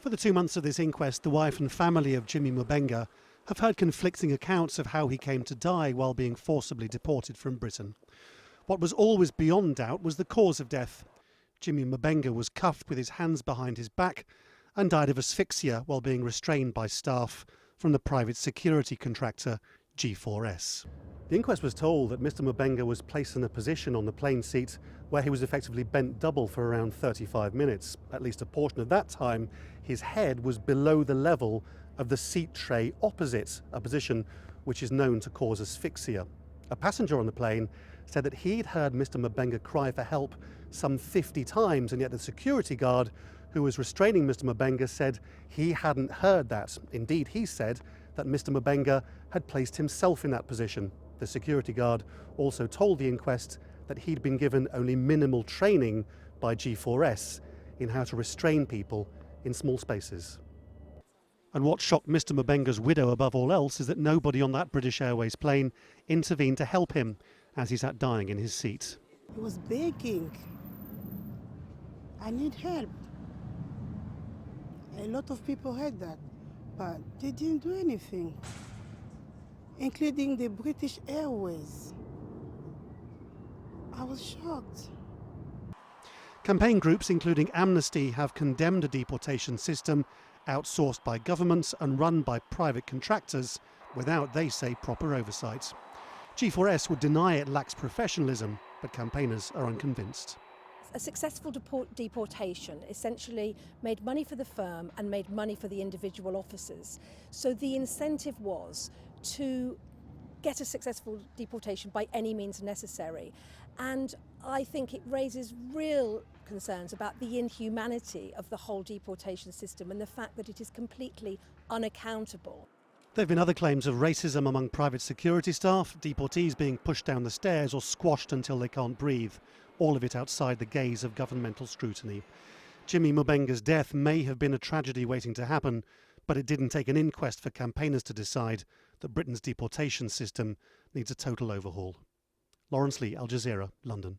For the 2 months of this inquest, the wife and family of Jimmy Mubenga have heard conflicting accounts of how he came to die while being forcibly deported from Britain. What was always beyond doubt was the cause of death. Jimmy Mubenga was cuffed with his hands behind his back and died of asphyxia while being restrained by staff from the private security contractor G4S. The inquest was told that Mr Mubenga was placed in a position on the plane seat where he was effectively bent double for around 35 minutes. At least a portion of that time, his head was below the level of the seat tray opposite, a position which is known to cause asphyxia. A passenger on the plane said that he'd heard Mr Mubenga cry for help some 50 times, and yet the security guard who was restraining Mr Mubenga said he hadn't heard that. Indeed, he said that Mr Mubenga had placed himself in that position. The security guard also told the inquest that he'd been given only minimal training by G4S in how to restrain people in small spaces. And what shocked Mr Mubenga's widow above all else is that nobody on that British Airways plane intervened to help him as he sat dying in his seat. He was begging, I need help. A lot of people heard that, but they didn't do anything, including the British Airways. I was shocked. Campaign groups including Amnesty have condemned a deportation system outsourced by governments and run by private contractors without, they say, proper oversight. G4S would deny it lacks professionalism, but campaigners are unconvinced. A successful deportation essentially made money for the firm and made money for the individual officers. So the incentive was to get a successful deportation by any means necessary. And I think it raises real concerns about the inhumanity of the whole deportation system and the fact that it is completely unaccountable. There have been other claims of racism among private security staff, deportees being pushed down the stairs or squashed until they can't breathe, all of it outside the gaze of governmental scrutiny. Jimmy Mubenga's death may have been a tragedy waiting to happen, but it didn't take an inquest for campaigners to decide that Britain's deportation system needs a total overhaul. Laurence, Al Jazeera, London.